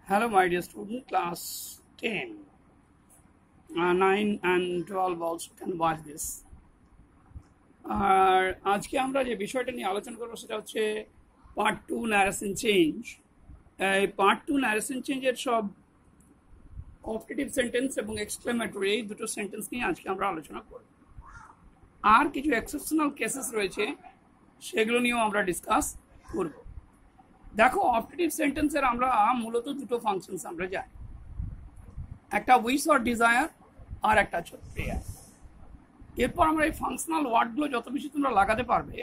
Hello, my dear student, class 10. 9 and 12 also can watch this. আর আজকে আমরা যে বিষয়টা নিয়ে আলোচনা করবো সেটা হচ্ছে পার্ট 2 ন্যারেশন চেঞ্জ। এই পার্ট 2 ন্যারেশন চেঞ্জের সব অপটেটিভ সেন্টেন্স এবং এক্সক্লেমেটরি এই দুটো সেন্টেন্স নিয়ে আজকে আমরা আলোচনা করব। আর কিছু এক্সেপশনাল কেসেস রয়েছে সেগুলো নিয়েও আমরা ডিসকাস করব। দেখো, অপটেটিভ সেন্টেন্সের আমরা মূলত দুটো ফাংশনস আমরা জানি, একটা উইশ অর ডিজায়ার আর একটা হচ্ছে প্রেয়ার। এরপর আমরা এই ফাংশনাল ওয়ার্ডগুলো যত বেশি তোমরা লাগাতে পারবে,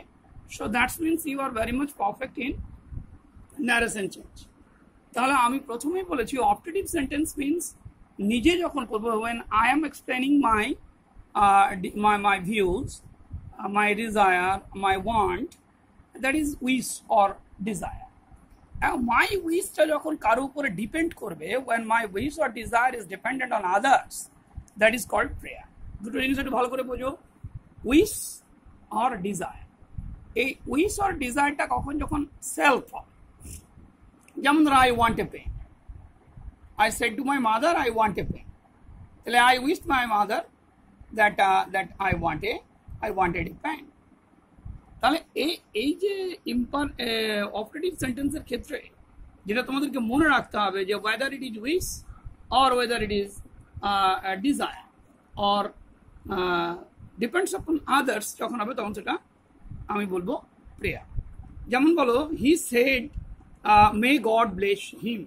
so that's means you are very much perfect in narration change. তাহলে আমি প্রথমেই বলেছি অপটেটিভ সেন্টেন্স মিনস নিজে যখন করবো, when I am explaining my views, my desire, my want, that is wish or desire. My wishটা যখন কারো উপরে ডিপেন্ড করবে, when my wish or desire is dependent on others, that is called prayer. দুটো জিনিস একটু ভালো করে বোঝো, উইশ আর ডিজায়ার। এই উইশ আর ডিজায়ারটা কখন যখন সেলফ হয়, যেমন ধরো I want a pen, I said to my mother I want a pen, তাহলে I wished my mother that I wanted a pen। তাহলে এই যে অপটেটিভ সেন্টেন্সের ক্ষেত্রে যেটা তোমাদেরকে মনে রাখতে হবে যে whether it is wish or whether it is desire or depends upon others যখন হবে তখন সেটা আমি বলবো প্রেয়ার। যেমন বলো he said may God bless him,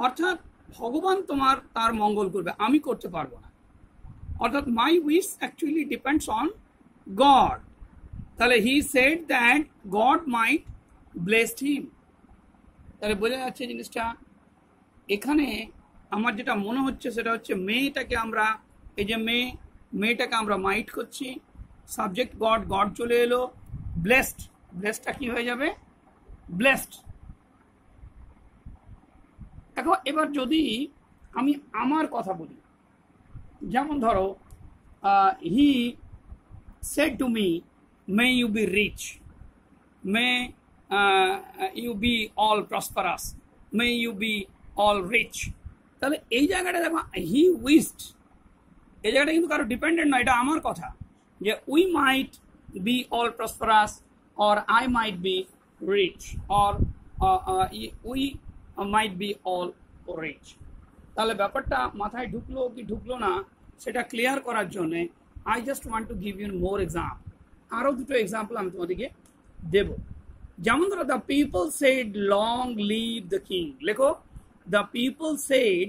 অর্থাৎ ভগবান তার মঙ্গল করবে, আমি করতে পারবো না। অর্থাৎ my wish actually depends on God. তাহলে he said that God might blessed him. তাহলে বোঝা যাচ্ছে জিনিসটা। এখানে আমার যেটা মনে হচ্ছে সেটা হচ্ছে মেয়েটাকে আমরা, এই যে মেয়েটাকে আমরা মাইট করছি, সাবজেক্ট গড চলে এলো, ব্লেসডটা কি হয়ে যাবে? ব্লেসড। দেখো, এবার যদি আমি আমার কথা বলি, যেমন ধরো he said to me may you be rich, may you be all prosperous, may you be all rich. তাহলে এই জায়গাটা দেখো হি উইশড, এই জায়গাটা কিন্তু কারো ডিপেন্ডেন্ট নয়, এটা আমার কথা যে we might be all prosperous or I might be rich or we might be all rich। তাহলে ব্যাপারটা মাথায় ঢুকলো কি ঢুকলো না সেটা ক্লিয়ার করার জন্য I just want to give you more example. আরও দুটো এক্সাম্পল আমি তোমাদেরকে দেব। যেমন ধরো the people said long live the king, লেখো the people said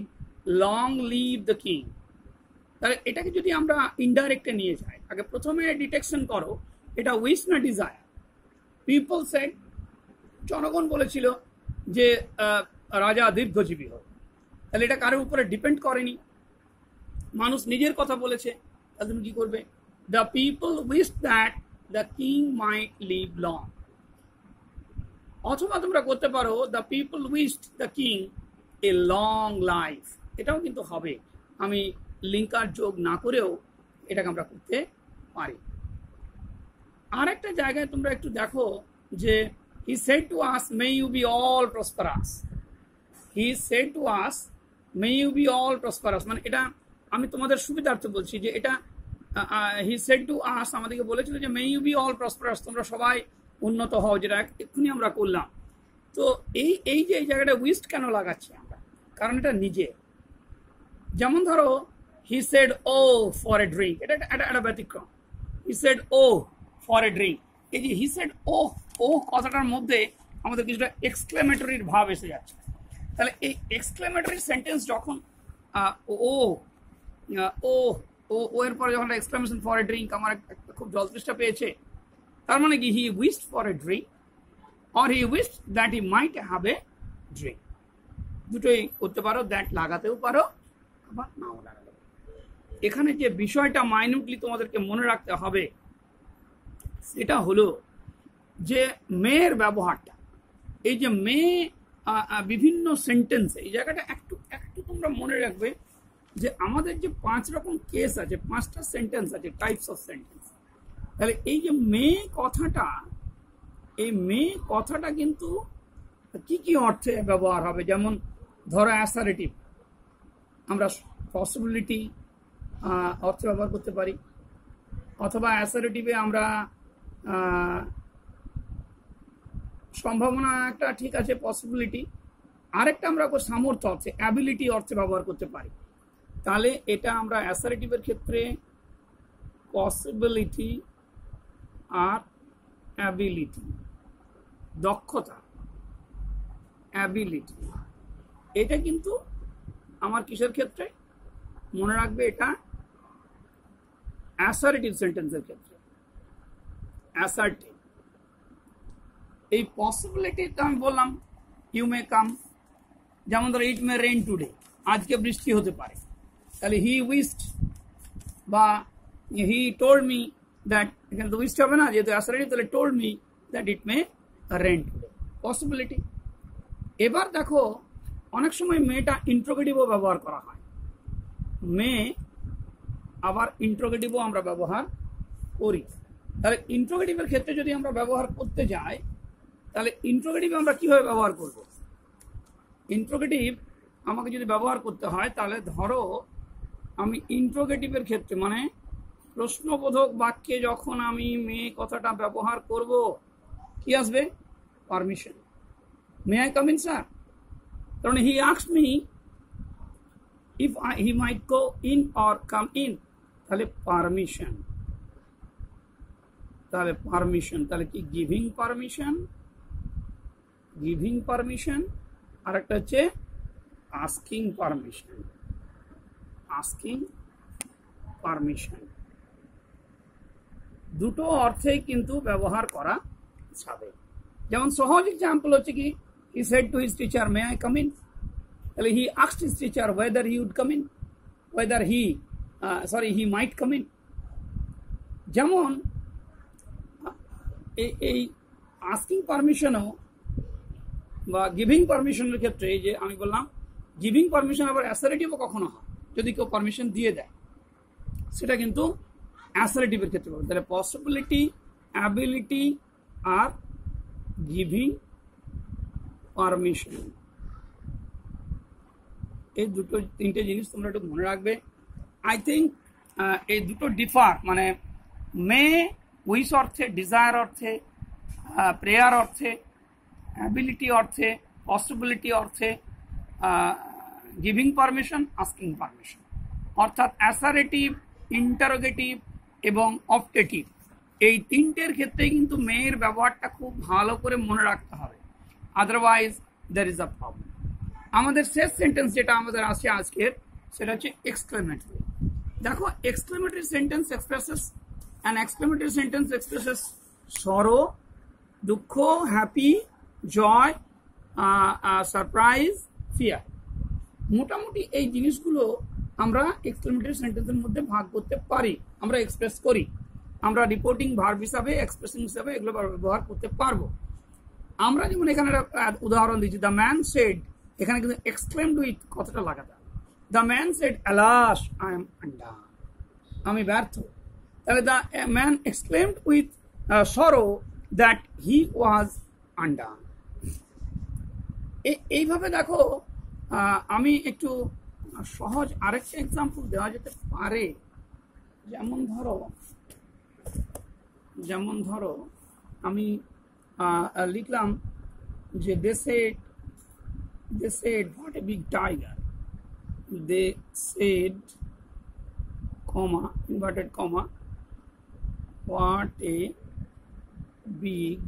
long live the king. তাহলে এটাকে যদি আমরা ইনডাইরেক্টে নিয়ে যাই, আগে প্রথমে ডিটেকশন করো এটা উইশ না ডিজায়ার। পিপল সেড, জনগণ বলেছিল যে রাজা দীর্ঘজীবী হোক, তাহলে এটা কারোর উপরে ডিপেন্ড করেনি, মানুষ নিজের কথা বলেছে। তাহলে তুমি কি করবে? The people wish that the king might live long. অথবা তোমরা করতে পারো the people wished the king a long life, এটাও কিন্তু হবে, আমি লিঙ্কার যোগ না করেও এটাকে আমরা করতে পারি। আর একটা জায়গায় তোমরা একটু দেখো যে he said to us may you be all prosperous, he said to us may you be all prosperous, মানে এটা আমি তোমাদের সুবিধার্থে বলছি যে এটা he said to us আমাদেরকে বলেছিল যে may you be all prosperous, তোমরা সবাই উন্নত হও, যেটা এক্ষুনি আমরা করলাম। তো এই যে এই জায়গাটা উইশড কেন লাগাচ্ছি আমরা? কারণ এটা নিজে। যেমন ধরো he said oh for a drink, এটা একটা ব্যতিক্রম। he said oh for a drink, এই যে he said ও কথাটার মধ্যে আমাদের কিছুটা এক্সক্লেমেটরির ভাব এসে যাচ্ছে। তাহলে এই এক্সক্লেমেটরি সেন্টেন্স যখন ও এর পরে যখন এক্সক্লেমেশন ফর এ ড্রিঙ্ক, আমার খুব জল তৃষ্ণা পেয়েছে, তার মানে কি he wished for a drink or he wished that he might have a drink. দুটোই করতে পারো, দ্যাট লাগাতেও পারো আবার নাও লাগাতে পারো। এখানে যে বিষয়টা মাইনিউটলি তোমাদেরকে মনে রাখতে হবে সেটা হলো যে মেয়ের ব্যবহারটা, এই যে মেয়ে বিভিন্ন সেন্টেন্সে, এই জায়গাটা একটু তোমরা মনে রাখবে যে আমাদের যে 5 রকম কেস আছে, 5টা সেন্টেন্স আছে, টাইপস অফ সেন্টেন্স। তাহলে এই যে মেয়ে কথাটা, এই মেয়ে কথাটা কিন্তু কি কি অর্থে ব্যবহার হবে, যেমন ধরো অ্যাসারেটিভ আমরা পসিবিলিটি অর্থে ব্যবহার করতে পারি, অথবা অ্যাসারেটিভে আমরা সম্ভাবনা একটা ঠিক আছে পসিবিলিটি, আরেকটা আমরা সামর্থ্য অর্থে অ্যাবিলিটি অর্থে ব্যবহার করতে পারি। তাহলে এটা আমরা অ্যাসারেটিভের ক্ষেত্রে পসিবিলিটি আর অ্যাবিলিটি, দক্ষতা অ্যাবিলিটি, এটা কিন্তু আমার কিসের ক্ষেত্রে মনে রাখবে, এটা অ্যাসারেটিভ সেন্টেন্সের ক্ষেত্রে। অ্যাসার্টিভ এই পসিবিলিটিটা আমি বললাম ইউ মে কাম, যেমন ধরো ইট মে রেইন টুডে, আজকে বৃষ্টি হতে পারে, তাহলে হি উইশড বা হি টোল্ড মি দ্যাট, এখানে তো উইশড হবে না যেহেতু অ্যাসারেটিভ, তাহলে told me that it may rain today, possibility. এবার দেখো অনেক সময় মেটা ইন্ট্রোগেটিভও ব্যবহার করা হয়, মে আবার ইন্ট্রোগেটিভও আমরা ব্যবহার করি। তাহলে ইন্ট্রোগেটিভের ক্ষেত্রে যদি আমরা ব্যবহার করতে যাই, তাহলে ইন্ট্রোগেটিভ আমরা কিভাবে ব্যবহার করব? ইন্ট্রোগেটিভ আমাকে যদি ব্যবহার করতে হয়, তাহলে ধরো আমি ইন্ট্রোগেটিভের ক্ষেত্রে মানে প্রশ্নবোধক বাক্যে যখন আমি মে কথাটা ব্যবহার করব, কি আসবে? Permission. May I come in sir? কারণ he asked me if he might go in or come in, তাহলে পারমিশন। তাহলে পারমিশন, তাহলে কি গিভিং পারমিশন, গিভিং পারমিশন, আর একটা হচ্ছে আস্কিং পারমিশন, আস্কিং পারমিশন। দুটো অর্থেই কিন্তু ব্যবহার করা যাবে। যেমন সহজ এক্সাম্পল হচ্ছে কি, he said to his teacher, may I come in? তাহলে he asked his teacher whether he would come in, whether he might come in. যেমন এই আস্কিং পারমিশনও বা গিভিং পারমিশনের ক্ষেত্রে, যে আমি বললাম গিভিং পারমিশন আবার অ্যাসারেটিভও কখনো হয়, যদি কেউ পারমিশন দিয়ে দেয়, সেটা কিন্তু অ্যাসারেটিভের ক্ষেত্রে বলবে। তাহলে possibility, ability are giving permission, এই দুটো তিনটে জিনিস তোমরা একটু মনে রাখবে। আই থিঙ্ক এই দুটো ডিফার, মানে মে উইশ অর্থে, ডিজায়ার অর্থে, প্রেয়ার অর্থে, অ্যাবিলিটি অর্থে, পসিবিলিটি অর্থে, গিভিং পারমিশন, আস্কিং পারমিশন। অর্থাৎ অ্যাসারেটিভ, ইন্টারোগেটিভ এবং অপটেটিভ, এই তিনটের ক্ষেত্রে কিন্তু মেয়ের ব্যবহারটা খুব ভালো করে মনে রাখতে হবে, otherwise there is a problem. আমাদের শেষ সেন্টেন্স যেটা আমাদের আছে আজকের, সেটা হচ্ছে এক্সক্লেমেটরি। দেখো exclamatory sentence expresses, an exclamatory sentence expresses সরো, দুঃখ, হ্যাপি, জয়, সারপ্রাইজ, ফিয়ার। মোটামুটি এই জিনিসগুলো আমরা এক্সক্লেমেটরি সেন্টেন্সের মধ্যে ভাগ করতে পারি, আমরা এক্সপ্রেস করি, আমরা রিপোর্টিং ভার্ব হিসাবে, এক্সপ্রেসিং হিসাবে এগুলো ব্যবহার করতে পারবো। আমরা যেমন এখানে একটা উদাহরণ দিচ্ছি, দ্য ম্যান সেড, এখানে কিন্তু এক্সক্লেমড উইথ কথাটা লাগাতে হবে। The man shed alas I am undone, আমি ব্যর্থ। তাহলে the man exclaimed with sorrow that he was undone. এইভাবে দেখো আমি একটু সহজ আরেকটা এক্সাম্পল দেওয়া যেতে পারে। যেমন ধরো আমি লিখলাম যে they said what a big tiger, they said comma inverted comma what a big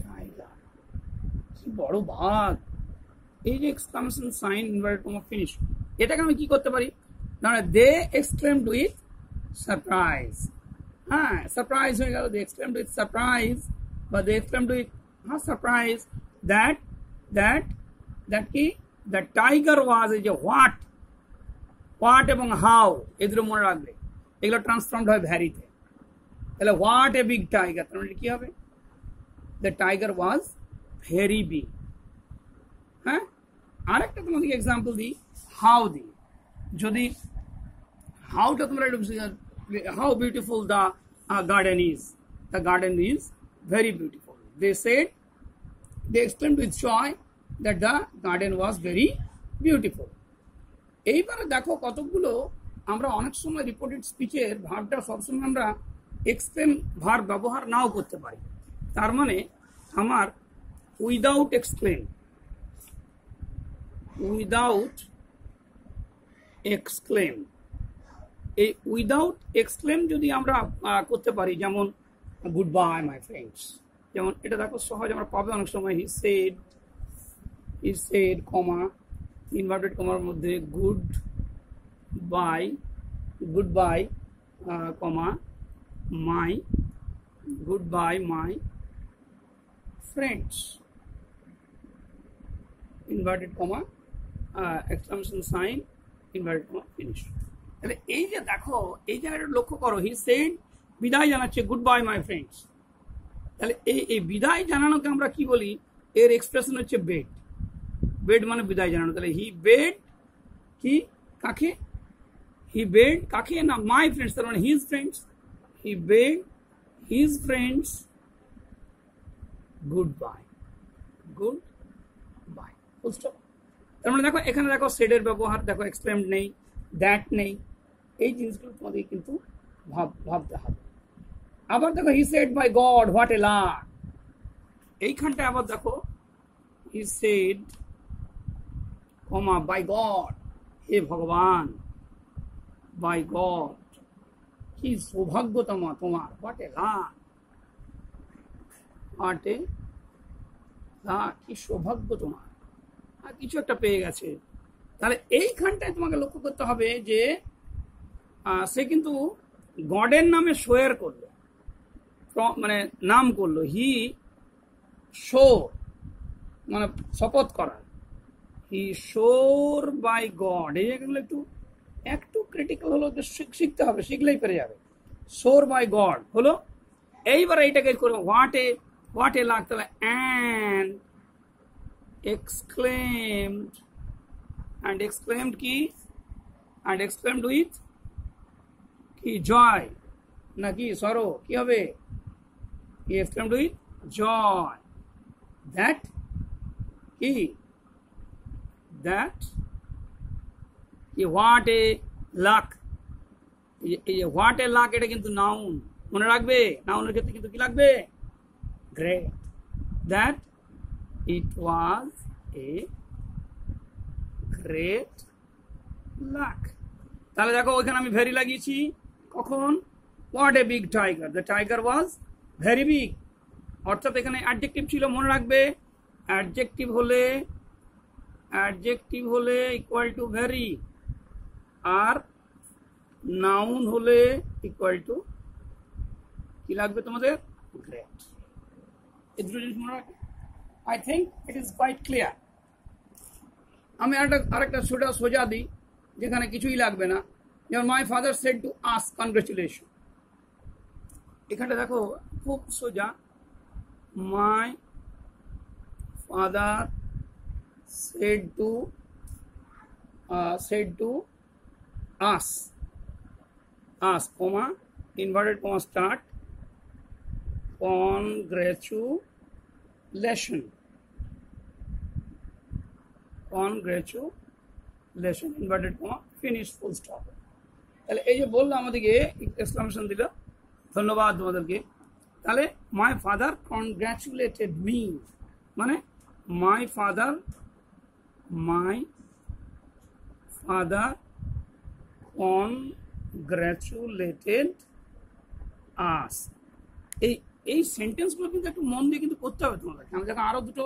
tiger, কি বড় বাঘ। এই যে exclamation sign inverted comma finish, এটাকে আমি কি করতে পারি, মানে দে এক্সক্লেমড উইথ সারপ্রাইজ। হ্যাঁ, সারপ্রাইজ হয়ে গেল, দে এক্সক্লেমড উইথ সারপ্রাইজ, বা they exclaimed with surprise that কি দ্য টাইগার ওয়াজ, এই যে হোয়াট এবং হাউ, এগুলো মনে রাখবে, এগুলো ট্রান্সফর্মড হয় ভ্যারিতে। তাহলে হোয়াট এ বিগ টাইগার, তার মানে কি হবে, the tiger was very big. হ্যাঁ, আরেকটা তোমাদেরকে এক্সাম্পল দিই, হাউ দিই। যদি হাউটা তোমরা how beautiful the garden is, the garden is very beautiful. They said, they exclaimed with joy that the garden was very beautiful. এইবারে দেখো কতগুলো আমরা অনেক সময় রিপোর্টেড স্পিচের ভার্বটা সবসময় আমরা এক্সপ্লেন ভার্ব ব্যবহার নাও করতে পারি। তার মানে আমার উইদাউট এক্সপ্লেন এই উইদাউট এক্সক্লেম যদি আমরা করতে পারি, যেমন গুড বাই মাই ফ্রেন্ডস, যেমন এটা দেখো সহজ আমরা পাবে অনেক সময়। হি সেড কমা ইনভার্টেড কমার মধ্যে goodbye comma my friends, inverted comma exclamation sign, inverted comma finish. তাহলে এই যে দেখো এই জায়গাটা লক্ষ্য করো, হি সেড বিদায় জানাচ্ছে গুড বাই মাই ফ্রেন্ডস। তাহলে এই বিদায় জানানোকে আমরা কি বলি, এর এক্সপ্রেশন হচ্ছে বেড মানে বিদায় জানানো। তাহলে হি বেড কি কাকে, হি বেড কাকে না মাই ফ্রেন্ডস, তার মানে his friends, he bade his friends goodbye full stop. তার মানে দেখো এখানে দেখো সেডের ব্যবহার, দেখো এক্সক্লেমড নেই, দ্যাট নেই, এই জিনিসগুলো তোমাদের কিন্তু ভাবতে হবে। আবার দেখো he said by God what a luck, এইখানটা আবার দেখো he said comma by God, হে ভগবান, বাই গড কি সৌভাগ্য তোমার, হোয়াট এ লাক, কি সৌভাগ্য তোমার, কিছু একটা পেয়ে গেছে। তাহলে এইখানটায় তোমাকে লক্ষ্য করতে হবে যে সে কিন্তু গডের নামে সোয়ার করলো, মানে নাম করলো, হি শোর মানে শপথ করা, হি শোর বাই গড। এই জায়গাগুলো একটু ক্রিটিক্যাল হলো, শিখতে হবে, শিখলেই পেরে যাবে। শোর বাই গড হলো, এইবার এইটাকে করবো হোয়াট এ লাক, তাহলে অ্যান্ড exclaimed কি, and exclaimed with কি জয় নাকি সরো, কি হবে, he exclaimed with joy that what a luck, এই হোয়াট এ লাক এটা কিন্তু নাউন, মনে রাখবে নাউনের ক্ষেত্রে কিন্তু কি লাগবে, great, that it was a great luck। তাহলে দেখো ওইখানে আমি ভেরি লাগিয়েছি, কখন, what a big tiger, the tiger was very big, অর্থাৎ এখানে অ্যাডজেক্টিভ ছিল, মনে রাখবে অ্যাডজেক্টিভ হলে ইকুয়াল টু ভেরি, আর নাউন হলে ইকুয়াল টু কি লাগবে তোমাদের, গ্রেট। এই দুটো জিনিস মনে রাখবে। I think it is quite clear. আমি আরেকটা সোজা দিই যেখানে কিছুই লাগবে না, যেমন my father said to us congratulation. এখানটা দেখো খুব সোজা, my father said to us comma inverted comma start congratulation inverted comma finish full stop. তাহলে এই যে বললো আমাদেরকে এক্সক্লামেশন দিল, ধন্যবাদ তোমাদেরকে। তাহলে মাই ফাদার কনগ্রাচুলেটেড মি, মানে মাই ফাদার কনগ্রাচুলেটেড আস। এই সেন্টেন্সগুলো কিন্তু একটু মন দিয়ে কিন্তু করতে হবে তোমাদেরকে। আমি দেখো আরো দুটো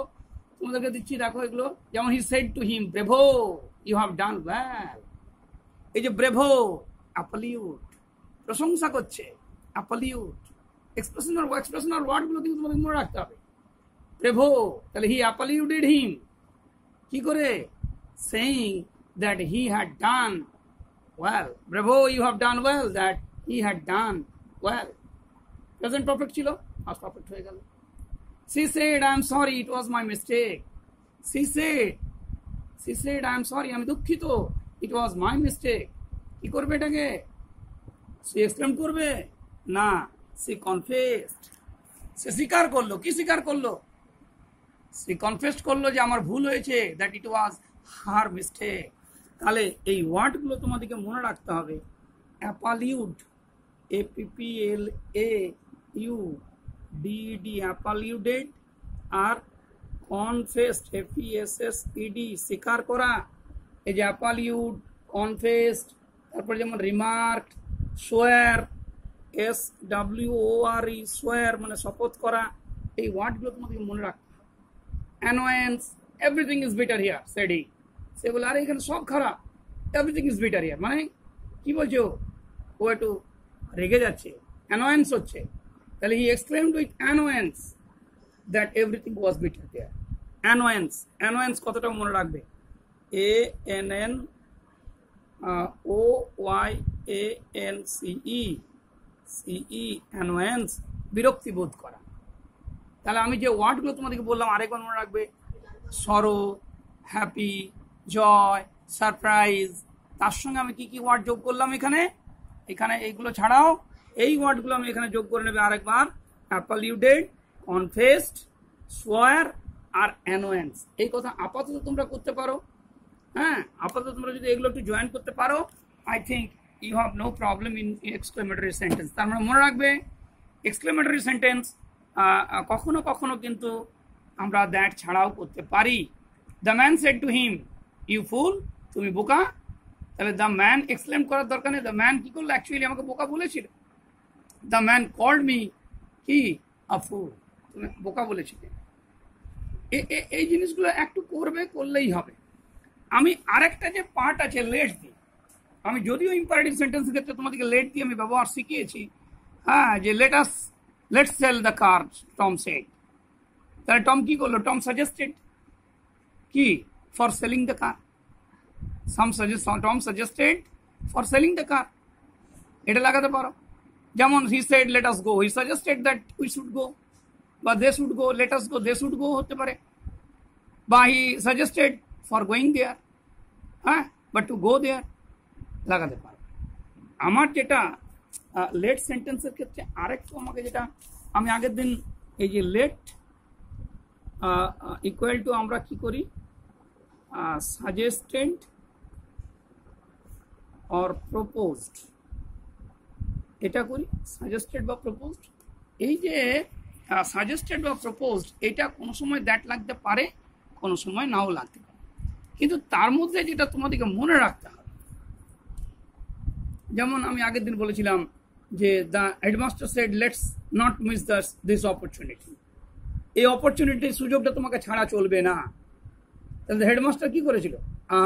তোমাদেরকে দিচ্ছি, দেখো এগুলো, যেমন he said to him bravo you have done well. এই যে ব্রেভো অ্যাপলিউট, প্রশংসা করছে, অ্যাপলিউট এক্সপ্রেশনাল ওয়ার্ডগুলো কিন্তু তোমাদের মনে রাখতে হবে। ব্রেভো, তাহলে হি অ্যাপলিউটেড হিম কি করে, saying that he had done well, bravo you have done well, that he had done well. Present perfect ছিল, পাস্ট পারফেক্ট হয়ে গেল। She said, I am sorry, it was my mistake. She said, I am sorry, আমি দুঃখিত, it was my mistake. কি করবে এটাকে, she exclaimed করবে না, she confessed, সে স্বীকার করলো। কি স্বীকার করলো, সে কনফেস্ট করলো যে আমার ভুল হয়েছে, that it was her mistake. তাহলে এই ওয়ার্ডগুলো তোমাদেরকে মনে রাখতে হবে। অ্যাপালিউড, APPLAUDED, অ্যাপালিউডেড, আর কনফেস্ট, FESSED, স্বীকার করা। এই যে অ্যাপালিউড, কনফেস্ট, তারপর যেমন রিমার্ক, সোয়ার, SWORE, সোয়ার মানে শপথ করা। এই ওয়ার্ডগুলো তোমাদেরকে মনে রাখতে হবে। Annoyance, everything is better here said he. সে বলে আরে এখানে সব খারাপ, এভরিথিং ইজ বেটার হিয়ার মানে কি বলছো, ও একটু রেগে যাচ্ছে, অ্যানোয়েন্স হচ্ছে। তাহলে he exclaimed with annoyance that everything was better there. Annoyance, annoyance কতটা মনে রাখবে? ANNOYANCE, অ্যানোয়েন্স, বিরক্তি বোধ করা। তাহলে আমি যে ওয়ার্ডগুলো তোমাদেরকে বললাম আরেকবার মনে রাখবে। সরো, হ্যাপি, জয়, সারপ্রাইজ। তার সঙ্গে আমি কি কি ওয়ার্ড যোগ করলাম এখানে? এখানে এইগুলো ছাড়াও এই ওয়ার্ডগুলো আমি এখানে যোগ করে নেবে আরেকবার। অ্যাপালিউডেড, কনফেসড, সোয়ার আর অ্যানোয়েন্স। এই কথা আপাতত তোমরা করতে পারো। হ্যাঁ, আপাতত তোমরা যদি এগুলো একটু জয়েন করতে পারো, I think you have no problem in exclamatory sentence. তার মানে মনে রাখবে এক্সক্লেমেটরি সেন্টেন্স কখনো কখনো কিন্তু আমরা দ্যাট ছাড়াও করতে পারি। The man said to him, you fool, তুমি বোকা। তাহলে দ্য ম্যান এক্সক্লেম করার দরকার নেই। দ্য ম্যান কি করলো? অ্যাকচুয়ালি আমাকে বোকা বলেছিল। দ্য ম্যান কল্ড মি কি আ ফুল, তুমি বোকা বলেছিলে। এই জিনিসগুলো একটু করবে, করলেই হবে। আমি আরেকটা যে পার্ট আছে লেট দিয়ে, আমি যদিও ইম্পারেটিভ সেন্টেন্সের ক্ষেত্রে তোমাদেরকে লেট দিয়ে আমি ব্যবহার শিখিয়েছি। হ্যাঁ, যে let's sell the car, Tom said. তাহলে টম কি করলো? টম সাজেস্টেড কি for selling the car. Tom suggested for selling the car, এটা লাগাতে পারো। যেমন he said let us go, he suggested that we should go, বা they should go, let us go, they should go হতে পারে, বা he suggested for going there. হ্যাঁ, but to go দেয়ার লাগাতে পারো। আমার যেটা লেট সেন্টেন্সের ক্ষেত্রে আরেকটু আমাকে যেটা আমি আগের দিন এই যে লেট ইকুয়াল টু আমরা কি করি, সাজেস্টেড অর প্রপোজড, এটা করি সাজেস্টেড বা প্রপোজড। এই যে সাজেস্টেড বা প্রপোজড, এটা কোনো সময় দ্যাট লাগতে পারে, কোনো সময় নাও লাগতে পারে। কিন্তু তার মধ্যে যেটা তোমাদেরকে মনে রাখতে হবে, যেমন আমি আগের দিন বলেছিলাম যে the headmaster said let's not miss this opportunity. এই অপরচুনিটির সুযোগটা তোমাকে ছাড়া চলবে না। তাহলে হেডমাস্টার কি করেছিল?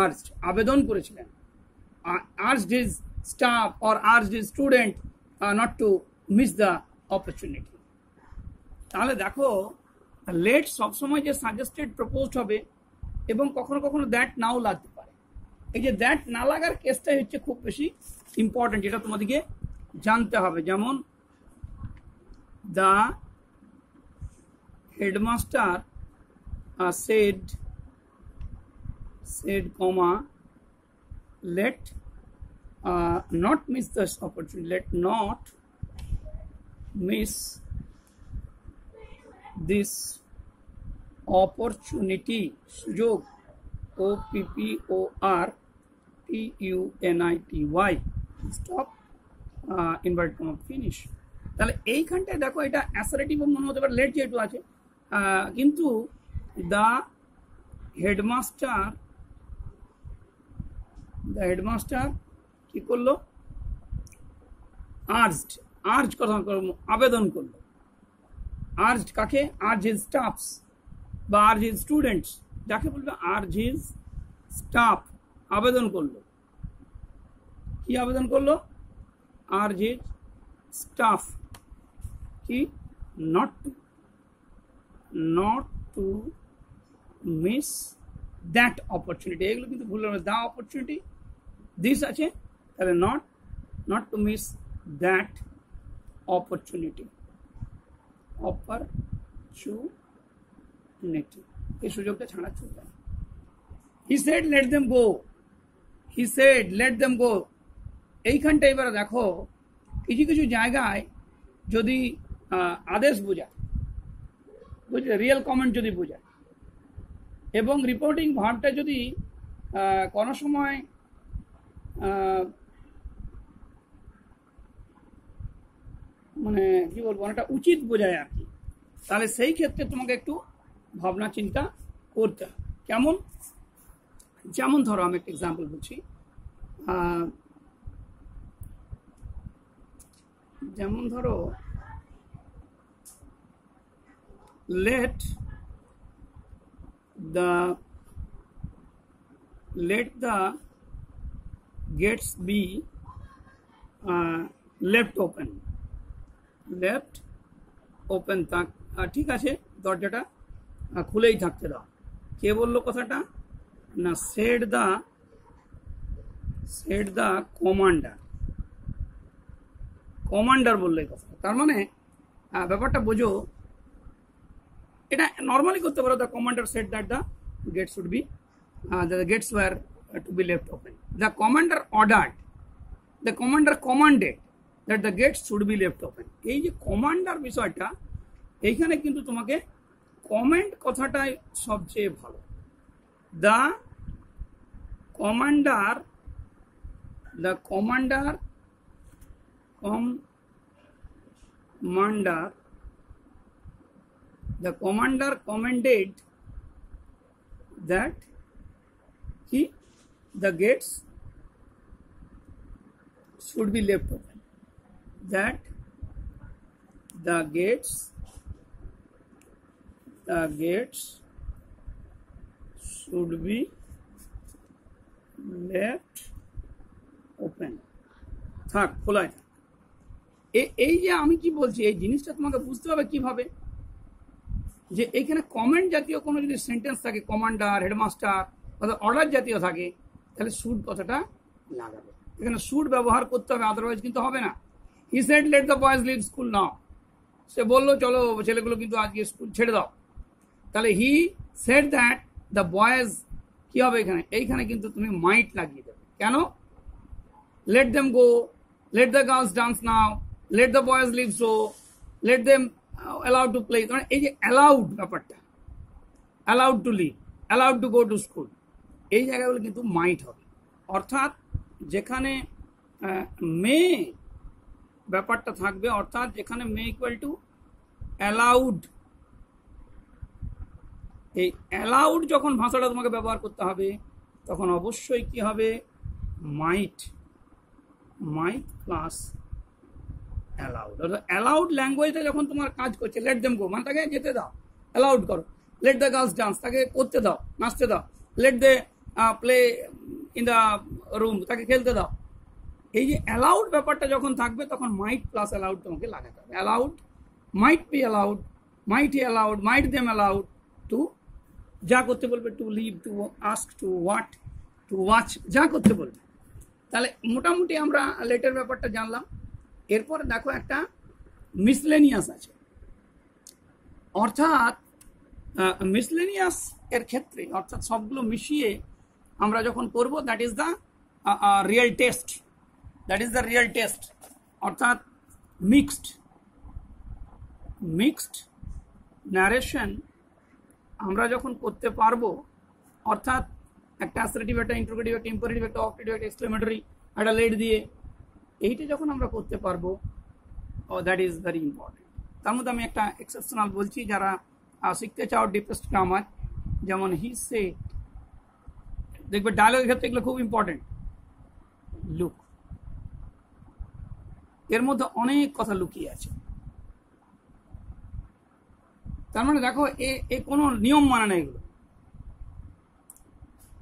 আর্জড, আবেদন করেছিলেন। Urged his staff or urged his student not to miss the opportunity. তাহলে দেখো লেট সবসময় যে সাজেস্টেড প্রপোজড হবে, এবং কখনো কখনো দ্যাট নাও লাগতে পারে। এই যে দ্যাট না লাগার কেসটাই হচ্ছে খুব বেশি ইম্পর্টেন্ট, যেটা তোমাদেরকে জানতে হবে। যেমন the headmaster said comma let not miss this opportunity, let not miss this opportunity, সুযোগ, OPPORTUNITY, stop inverted comma finish। তাহলে এইখানটায় দেখো এটা অ্যাসারেটিভ মনে হতে পারে লেট যেহেতু আছে, কিন্তু দ্য হেডমাস্টার কি করলো? আর্জ কথা আবেদন করলো। আর্জ কাকে? আর্জ হিজ স্টাফস বা আর্জ হিজ স্টুডেন্টস, যাকে বলবে আর্জ হিজ স্টাফ আবেদন করলো। কি আবেদন করলো? আর্জ হিজ স্টাফ কি not to miss that opportunity. এগুলো কিন্তু ভুল হবে। দ্য অপরচুনিটি দিস আছে, তাহলে not to miss that opportunity, এই সুযোগটা ছাড়া চলবে না। He said let them go, এইখানটা এবারে দেখো কিছু কিছু জায়গায় যদি আদেশ বোঝায়, বুঝলে, রিয়েল কমেন্ট যদি বোঝায়, এবং রিপোর্টিং ভার্বটা যদি কোনো সময় মানে কি বলবো অনেকটা উচিত বোঝায় আর কি, তাহলে সেই ক্ষেত্রে তোমাকে একটু ভাবনা চিন্তা করতে হবে। কেমন? যেমন ধরো আমি একটা এক্সাম্পল বলছি, যেমন ধরো let the gates be left open, ঠিক আছে, দরজাটা খুলেই থাকতে দাও। কে বললো কথাটা? না, said the কমান্ডার বললো এই কথা। তার মানে ব্যাপারটা বোঝো, এটা নর্মালি করতে পারো, the commander said that the gates should be the gates were to be left open. The commander commanded that the gates should be left open. এই যে কমান্ডার বিষয়টা, এইখানে কিন্তু তোমাকে কমেন্ট কথাটাই সবচেয়ে ভালো। The commander commanded that the gates should be left open. That the gates should be left open. থাক, খোলাই থাক। এই যে আমি কি বলছি, এই জিনিসটা তোমাকে বুঝতে হবে কিভাবে, যে এইখানে কমেন্ট জাতীয় কোনো যদি সেন্টেন্স থাকে, কমান্ডার, হেডমাস্টার অথবা অর্ডার জাতীয় থাকে, তাহলে শুড কথাটা লাগাবে। এখানে শুড ব্যবহার করতে হবে, আদারওয়াইজ কিন্তু হবে না। He said let the boys leave school now, সে বললো চলো ছেলেগুলো কিন্তু আজকে স্কুল ছেড়ে দাও। তাহলে he said that the boys কি হবে এখানে? এইখানে কিন্তু তুমি মাইট লাগিয়ে দেবে। কেন? Let them go, let the girls dance now, let the boys live so, let them allowed to play. মানে এই যে অ্যালাউড ব্যাপারটা, allowed to live, allowed to go to school, এই জায়গাগুলো কিন্তু মাইট হবে। অর্থাৎ যেখানে মে ব্যাপারটা থাকবে, অর্থাৎ যেখানে মে ইকুয়াল টু অ্যালাউড, এই অ্যালাউড যখন ভাষাটা তোমাকে ব্যবহার করতে হবে, তখন অবশ্যই কি হবে? মাইট প্লাস অ্যালাউড। অর্থাৎ অ্যালাউড ল্যাঙ্গুয়েজটা যখন তোমার কাজ করছে, লেট দেম গো মানে তাকে যেতে দাও, অ্যালাউড করো। লেট দ্য গার্লস ডান্স, তাকে করতে দাও, নাচতে দাও। Let they play in the room, তাকে খেলতে দাও। এই যে অ্যালাউড ব্যাপারটা যখন থাকবে, তখন মাইট প্লাস অ্যালাউড তোমাকে লাগাতে হবে। Allowed, might be allowed, might allowed, might them allowed to, যা করতে বলবে, to live, to ask, to wait, to watch, যা করতে বলবে। তাহলে মোটামুটি আমরা লেটের ব্যাপারটা জানলাম। এরপরে দেখো একটা মিসলেনিয়াস আছে, অর্থাৎ মিসলেনিয়াস এর ক্ষেত্রে, অর্থাৎ সবগুলো মিশিয়ে আমরা যখন করব, that is the real test, অর্থাৎ মিক্সড ন্যারেশন আমরা যখন করতে পারবো, অর্থাৎ একটা অ্যাসার্টিভ, একটা ইন্টারোগেটিভ, একটা ইম্পারেটিভ, একটা অবজেক্টিভ, একটা এক্সক্লেমেটরি, একটা লেট দিয়ে, এইটা যখন আমরা করতে পারবো, দ্যাট ইজ ভেরি ইম্পর্টেন্ট। তার মধ্যে আমি একটা এক্সেপশনাল বলছি, যারা শিখতে চাও ডিপেস্ট গ্রামার, যেমন হি সেড, দেখবে ডায়লগের ক্ষেত্রে এগুলো খুব ইম্পর্টেন্ট। লুক, এর মধ্যে অনেক কথা লুকিয়ে আছে। তার মানে দেখো, এ কোনো নিয়ম মানে না এগুলো।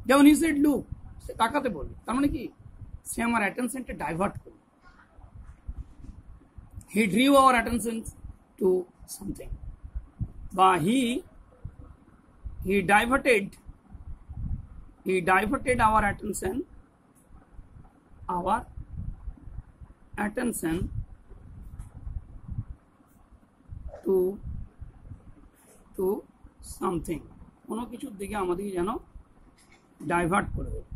যেমন হি সেড লুক, সে তাকাতে বলবে, তার মানে কি? সে আমার অ্যাটেনশনটা ডাইভার্ট করবে। হি drew hour attention to something, বা হি diverted our attention to something, কোনো কিছুর দিকে আমাদেরকে যেন ডাইভার্ট করে দেবে।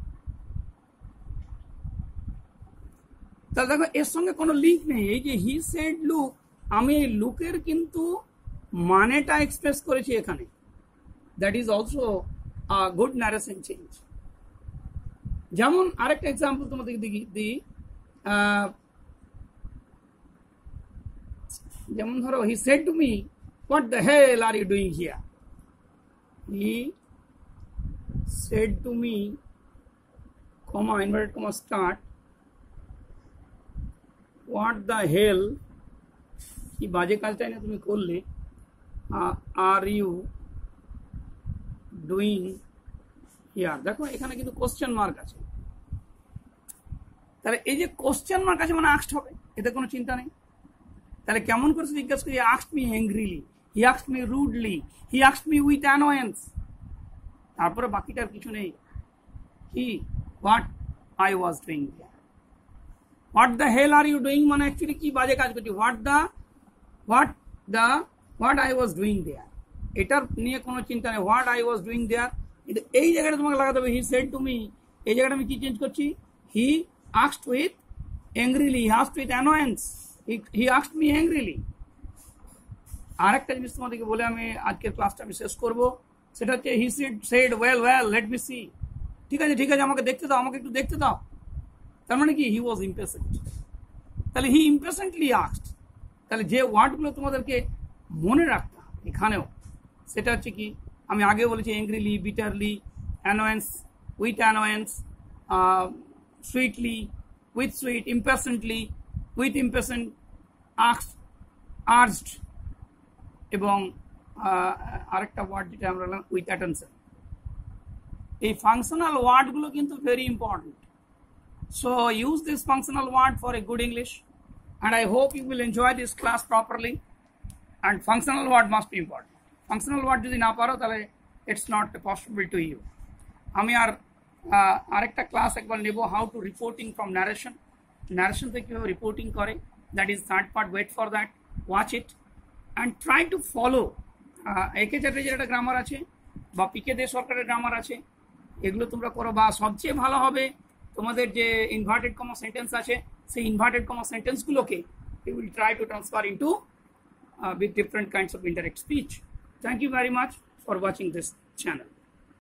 তাহলে দেখো, এর সঙ্গে কোনো লিঙ্ক নেই। এই যে হি সেড লুক, আমি এই লুকের কিন্তু মানেটা এক্সপ্রেস করেছি এখানে, that is also good narration change. যেমন আরেকটা এক্সাম্পল তোমাদের দিই, যেমন ধরো he said to me what the hell are you doing here. He said to me comma inverted comma start what the hell, কি বাজে কাজটা না তুমি করলে, আর ইউ ডুইং হিয়ার। দেখো এখানে কিন্তু কোশ্চেন মার্ক আছে, তাহলে এই যে কোশ্চেন মার্ক আছে মানে আস্কড হবে, এতে কোনো চিন্তা নেই। তাহলে কেমন করে জিজ্ঞাসা করি, asked me angrily, he asked me rudely, he asked me with annoyance, তারপরে বাকিটার কিছু নেই। কি what I was doing here, what the hell are you doing মানে অ্যাকচুয়ালি কি বাজে কাজ করছি, what I was doing there, এটার নিয়ে কোনো চিন্তা নেই, what I was doing there. কিন্তু এই জায়গাটা তোমাকে লাগাতে হবে হি সেড টু মি, এই জায়গাটা আমি কি চেঞ্জ করছি, হি asked with angrily, he asked with annoyance, he asked me angrily। আরেকটা জিনিস তোমাদেরকে বলে আমি আজকের ক্লাসটা আমি শেষ করবো, সেটা হচ্ছে হি said well let me see, ঠিক আছে আমাকে দেখতে দাও, আমাকে একটু দেখতে দাও। তার মানে কি হি ওয়াজ ইম্পেশেন্ট, তাহলে হি ইম্পেশেন্টলি আস্কড। তাহলে যে ওয়ার্ডগুলো তোমাদেরকে মনে রাখতে হবে এখানেও, সেটা হচ্ছে কি আমি আগে বলেছি, angrily, bitterly, annoyance, with annoyance, sweetly, with sweet, impatiently, with impatient, asked, urged, এবং আরেকটা ওয়ার্ড যেটা আমরা উইথ অ্যাটেনশন। এই ফাংশনাল ওয়ার্ডগুলো কিন্তু very important. So use this functional word for a good English, and I hope you will enjoy this class properly. And functional word must be important. Functional word যদি না পারো তাহলে it's not possible to you. আমি আরেকটা class একবার নেব, how to reporting from narration, narration থেকে কীভাবে রিপোর্টিং করে, that is third part. Wait for that, watch it and try to follow. একে চ্যাটার্জির একটা গ্রামার আছে বা পিকে দে সরকারের গ্রামার আছে, এগুলো তোমরা করো। বা সবচেয়ে ভালো হবে তোমাদের যে ইনভার্টেড কমা সেন্টেন্স আছে, সেই ইনভার্টেড কমা সেন্টেন্সগুলোকে you will try to transfer into with different kinds of indirect speech. Thank you very much for watching this channel.